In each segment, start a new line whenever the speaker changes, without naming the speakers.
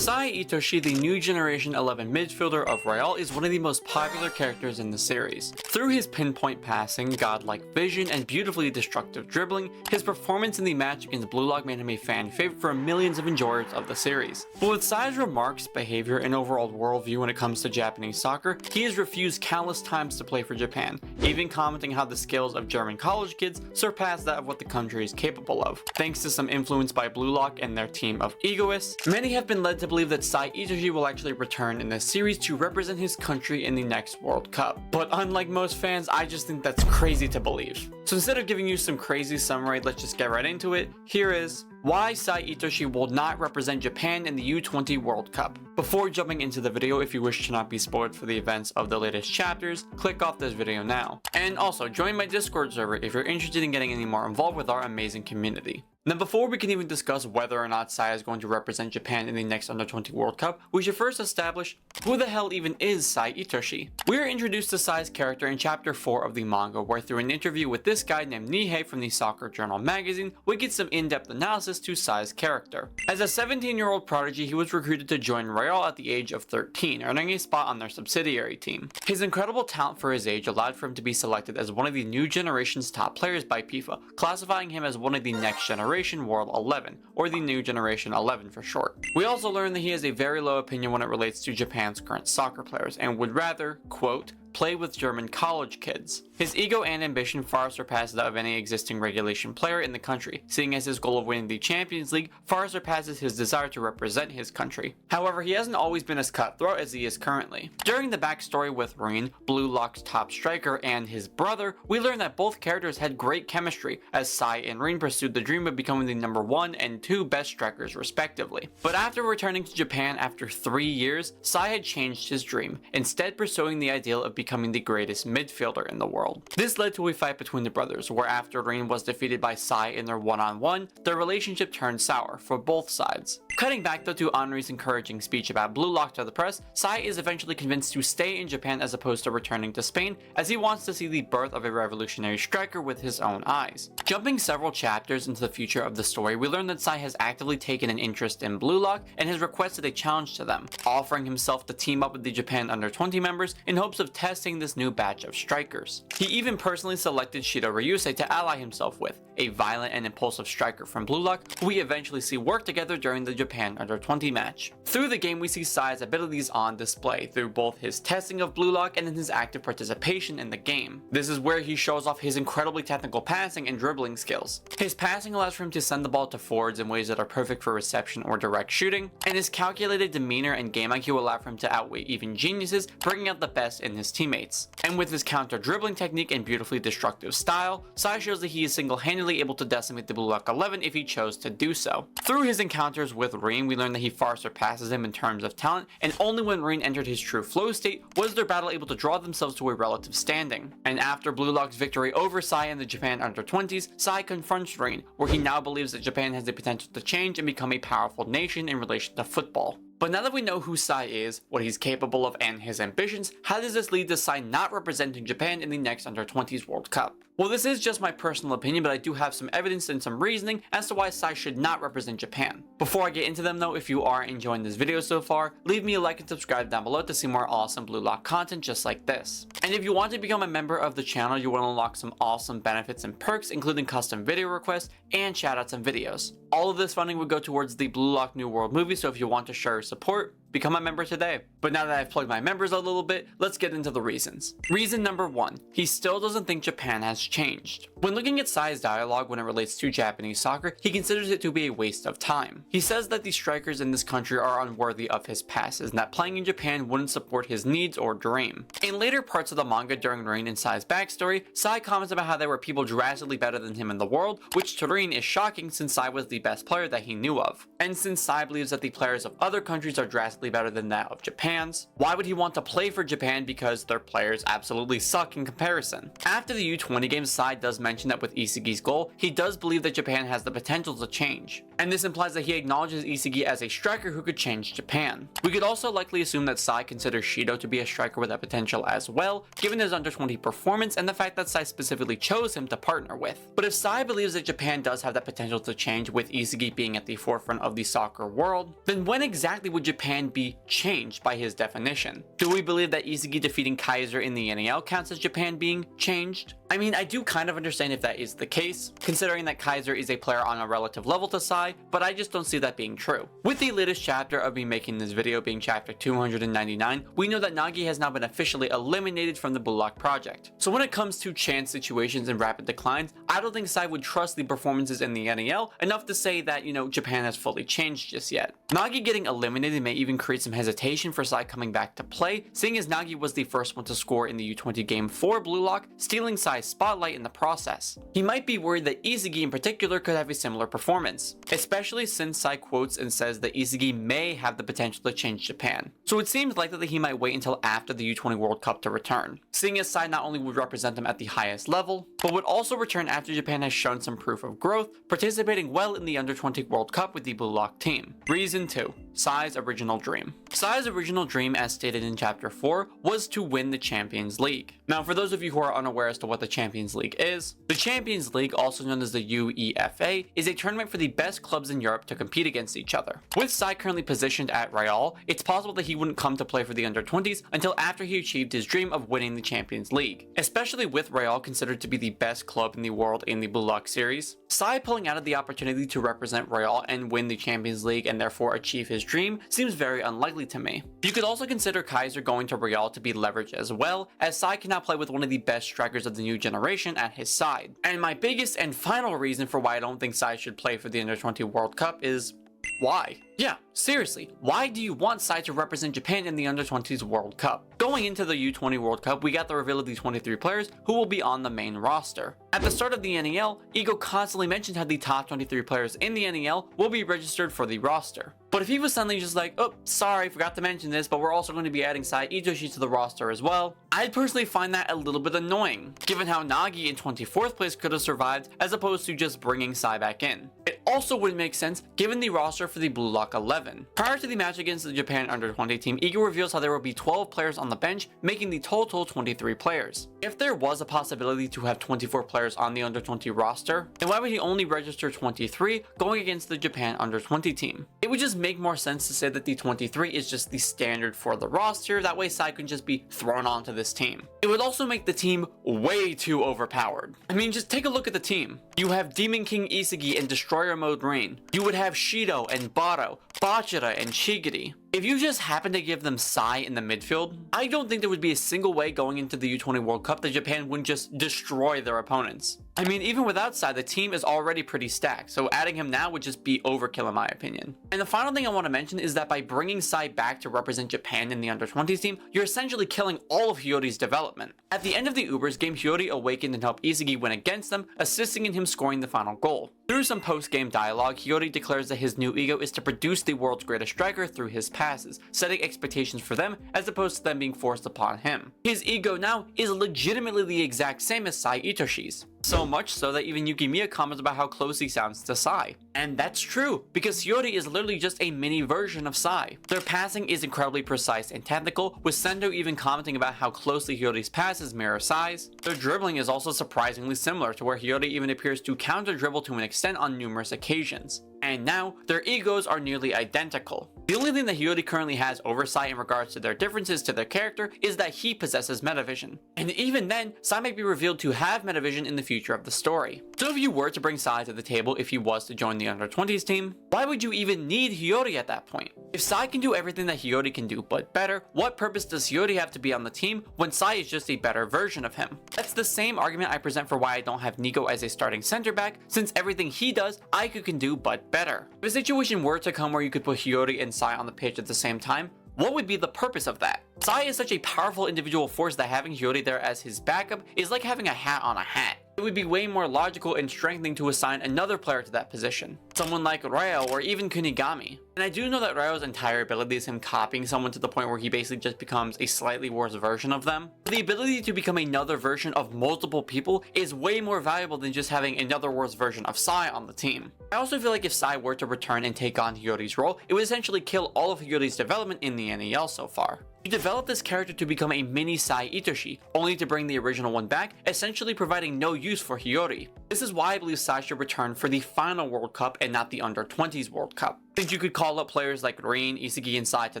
Sae Itoshi, the new generation 11 midfielder of Real, is one of the most popular characters in the series. Through his pinpoint passing, godlike vision, and beautifully destructive dribbling, his performance in the match against Blue Lock made him a fan favorite for millions of enjoyers of the series. But with Sae's remarks, behavior, and overall worldview when it comes to Japanese soccer, he has refused countless times to play for Japan, even commenting how the skills of German college kids surpass that of what the country is capable of. Thanks to some influence by Blue Lock and their team of egoists, many have been led to believe that Sae Itoshi will actually return in this series to represent his country in the next World Cup. But unlike most fans, I just think that's crazy to believe. So instead of giving you some crazy summary, let's just get right into it. Here is why Sae Itoshi will not represent Japan in the U20 World Cup. Before jumping into the video, if you wish to not be spoiled for the events of the latest chapters, click off this video now. And also, join my Discord server if you're interested in getting any more involved with our amazing community. Now, before we can even discuss whether or not Sae is going to represent Japan in the next Under-20 World Cup, we should first establish who the hell even is Sae Itoshi. We are introduced to Sae's character in chapter 4 of the manga, where through an interview with this guy named Nihei from the Soccer Journal magazine, we get some in-depth analysis to Sae's character. As a 17-year-old prodigy, he was recruited to join Real at the age of 13, earning a spot on their subsidiary team. His incredible talent for his age allowed for him to be selected as one of the new generation's top players by FIFA, classifying him as one of the next generation World 11, or the New Generation 11 for short. We also learn that he has a very low opinion when it relates to Japan's current soccer players, and would rather, quote, play with German college kids. His ego and ambition far surpass that of any existing regulation player in the country, seeing as his goal of winning the Champions League far surpasses his desire to represent his country. However, he hasn't always been as cutthroat as he is currently. During the backstory with Rin, Blue Lock's top striker, and his brother, we learn that both characters had great chemistry, as Sae and Rin pursued the dream of becoming the number 1 and 2 best strikers respectively. But after returning to Japan after 3 years, Sae had changed his dream, instead pursuing the ideal of becoming the greatest midfielder in the world. This led to a fight between the brothers, where after Rin was defeated by Sae in their one-on-one, their relationship turned sour for both sides. Cutting back though to Henri's encouraging speech about Blue Lock to the press, Sae is eventually convinced to stay in Japan as opposed to returning to Spain, as he wants to see the birth of a revolutionary striker with his own eyes. Jumping several chapters into the future of the story, we learn that Sae has actively taken an interest in Blue Lock and has requested a challenge to them, offering himself to team up with the Japan Under-20 members in hopes of testing this new batch of strikers. He even personally selected Shiro Ryusei to ally himself with, a violent and impulsive striker from Blue Lock, who we eventually see work together during the Japan Under-20 match. Through the game, we see Sae's abilities on display through both his testing of Blue Lock and in his active participation in the game. This is where he shows off his incredibly technical passing and dribbling skills. His passing allows for him to send the ball to forwards in ways that are perfect for reception or direct shooting, and his calculated demeanor and game IQ allow for him to outweigh even geniuses, bringing out the best in his teammates. And with his counter dribbling technique and beautifully destructive style, Sae shows that he is single-handedly able to decimate the Blue Lock 11 if he chose to do so. Through his encounters with Rin, we learn that he far surpasses him in terms of talent, and only when Rin entered his true flow state was their battle able to draw themselves to a relative standing. And after Blue Lock's victory over Sae in the Japan Under-20s, Sae confronts Rin, where he now believes that Japan has the potential to change and become a powerful nation in relation to football. But now that we know who Sae is, what he's capable of, and his ambitions, how does this lead to Sae not representing Japan in the next Under-20s World Cup? Well, this is just my personal opinion, but I do have some evidence and some reasoning as to why Sae should not represent Japan. Before I get into them though, if you are enjoying this video so far, leave me a like and subscribe down below to see more awesome Blue Lock content just like this. And if you want to become a member of the channel, you will unlock some awesome benefits and perks, including custom video requests and shoutouts and videos. All of this funding would go towards the Blue Lock New World movie, so if you want to show your support, become a member today. But now that I've plugged my members a little bit, let's get into the reasons. Reason number 1, he still doesn't think Japan has changed. When looking at Sae's dialogue when it relates to Japanese soccer, he considers it to be a waste of time. He says that the strikers in this country are unworthy of his passes and that playing in Japan wouldn't support his needs or dream. In later parts of the manga during Rin and Sae's backstory, Sae comments about how there were people drastically better than him in the world, which to Rin is shocking since Sae was the best player that he knew of. And since Sae believes that the players of other countries are drastically vastly better than that of Japan's? Why would he want to play for Japan? Because their players absolutely suck in comparison. After the U20 games, Sae does mention that with Isagi's goal, he does believe that Japan has the potential to change. And this implies that he acknowledges Isagi as a striker who could change Japan. We could also likely assume that Sae considers Shido to be a striker with that potential as well, given his under 20 performance and the fact that Sae specifically chose him to partner with. But if Sae believes that Japan does have that potential to change with Isagi being at the forefront of the soccer world, then when exactly would Japan be changed by his definition? Do we believe that Isagi defeating Kaiser in the NAL counts as Japan being changed? I mean, I do kind of understand if that is the case, considering that Kaiser is a player on a relative level to Sae, but I just don't see that being true. With the latest chapter of me making this video being chapter 299, we know that Nagi has now been officially eliminated from the BLUELOCK project. So when it comes to chance situations and rapid declines, I don't think Sae would trust the performances in the NAL enough to say that, Japan has fully changed just yet. Nagi getting eliminated may even create some hesitation for Sae coming back to play, seeing as Nagi was the first one to score in the U20 game for BLUELOCK, stealing Sae's spotlight in the process. He might be worried that Isagi in particular could have a similar performance, especially since Sae quotes and says that Isagi may have the potential to change Japan. So it seems likely that he might wait until after the U20 World Cup to return, seeing as Sae not only would represent him at the highest level, but would also return after Japan has shown some proof of growth, participating well in the Under 20 World Cup with the BLUELOCK team. Reason 2. Sae's original dream. Sae's original dream, as stated in chapter 4, was to win the Champions League. Now, for those of you who are unaware as to what the Champions League is, the Champions League, also known as the UEFA, is a tournament for the best clubs in Europe to compete against each other. With Sae currently positioned at Real, it's possible that he wouldn't come to play for the under 20s until after he achieved his dream of winning the Champions League, especially with Real considered to be the best club in the world in the BLUELOCK series. Sae pulling out of the opportunity to represent Real and win the Champions League and therefore achieve his dream seems very unlikely to me. You could also consider Kaiser going to Real to be leverage as well, as Sae can now play with one of the best strikers of the new generation at his side. And my biggest and final reason for why I don't think Sae should play for the Under 20 World Cup is why? Yeah, seriously, why do you want Sae to represent Japan in the Under-20s World Cup? Going into the U20 World Cup, we got the reveal of the 23 players who will be on the main roster. At the start of the NAL, Ego constantly mentioned how the top 23 players in the NAL will be registered for the roster. But if he was suddenly just like, oh, sorry, forgot to mention this, but we're also going to be adding Sae Itoshi to the roster as well, I'd personally find that a little bit annoying, given how Nagi in 24th place could have survived as opposed to just bringing Sae back in. It also wouldn't make sense given the roster for the BLUELOCK 11. Prior to the match against the Japan Under-20 team, Ego reveals how there will be 12 players on the bench, making the total 23 players. If there was a possibility to have 24 players on the Under-20 roster, then why would he only register 23 going against the Japan Under-20 team? It would just make more sense to say that the 23 is just the standard for the roster, that way Sae can just be thrown onto this team. It would also make the team way too overpowered. I mean, just take a look at the team. You have Demon King Isagi and Destroyer Mode Rain. You would have Shido and Baro, Bachira and Shigiri. If you just happen to give them Sae in the midfield, I don't think there would be a single way going into the U20 World Cup that Japan wouldn't just destroy their opponents. I mean, even without Sae, the team is already pretty stacked, so adding him now would just be overkill in my opinion. And the final thing I want to mention is that by bringing Sae back to represent Japan in the Under-20s team, you're essentially killing all of Hiori's development. At the end of the Ubers game, Hiori awakened and helped Isagi win against them, assisting in him scoring the final goal. Through some post-game dialogue, Hiori declares that his new ego is to produce the world's greatest striker through his passes, setting expectations for them as opposed to them being forced upon him. His ego now is legitimately the exact same as Sae Itoshi's. So much so that even Yukimiya comments about how close he sounds to Sae. And that's true, because Hiori is literally just a mini version of Sae. Their passing is incredibly precise and technical, with Sendo even commenting about how closely Hiori's passes mirror Sae's. Their dribbling is also surprisingly similar, to where Hiori even appears to counter dribble to an extent on numerous occasions. And now, their egos are nearly identical. The only thing that Hiori currently has oversight in regards to their differences to their character is that he possesses metavision. And even then, Sae might be revealed to have metavision in the future of the story. So if you were to bring Sae to the table if he was to join the Under-20s team, why would you even need Hiori at that point? If Sae can do everything that Hiori can do but better, what purpose does Hiori have to be on the team when Sae is just a better version of him? That's the same argument I present for why I don't have Nico as a starting center back, since everything he does, Aiku can do but better. If a situation were to come where you could put Hiori and Sae on the pitch at the same time, what would be the purpose of that? Sae is such a powerful individual force that having Hiori there as his backup is like having a hat on a hat. It would be way more logical and strengthening to assign another player to that position. Someone like Ryo or even Kunigami. And I do know that Ryo's entire ability is him copying someone to the point where he basically just becomes a slightly worse version of them. The ability to become another version of multiple people is way more valuable than just having another worse version of Sae on the team. I also feel like if Sae were to return and take on Hiori's role, it would essentially kill all of Hiori's development in the NEL so far. You develop this character to become a mini Sae Itoshi, only to bring the original one back, essentially providing no use for Hiori. This is why I believe Sae should return for the final World Cup and not the Under-20s World Cup. Since you could call up players like Rin, Isagi, and Sae to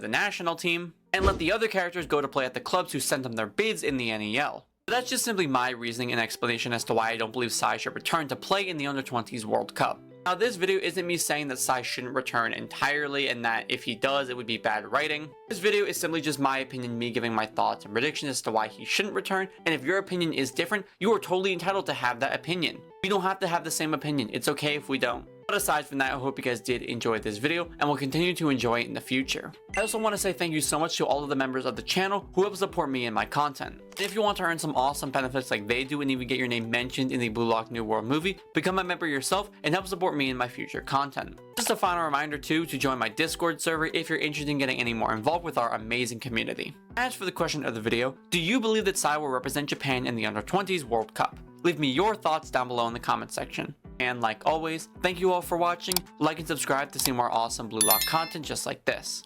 the national team, and let the other characters go to play at the clubs who sent them their bids in the NEL. But that's just simply my reasoning and explanation as to why I don't believe Sae should return to play in the Under-20s World Cup. Now, this video isn't me saying that Sae shouldn't return entirely and that if he does, it would be bad writing. This video is simply just my opinion, me giving my thoughts and predictions as to why he shouldn't return, and if your opinion is different, you are totally entitled to have that opinion. We don't have to have the same opinion, it's okay if we don't. But aside from that, I hope you guys did enjoy this video and will continue to enjoy it in the future. I also want to say thank you so much to all of the members of the channel who help support me and my content. And if you want to earn some awesome benefits like they do and even get your name mentioned in the BLUELOCK New World movie, become a member yourself and help support me in my future content. Just a final reminder too to join my Discord server if you're interested in getting any more involved with our amazing community. As for the question of the video, do you believe that Sae will represent Japan in the Under-20s World Cup? Leave me your thoughts down below in the comment section. And like always, thank you all for watching, like and subscribe to see more awesome BLUELOCK content just like this.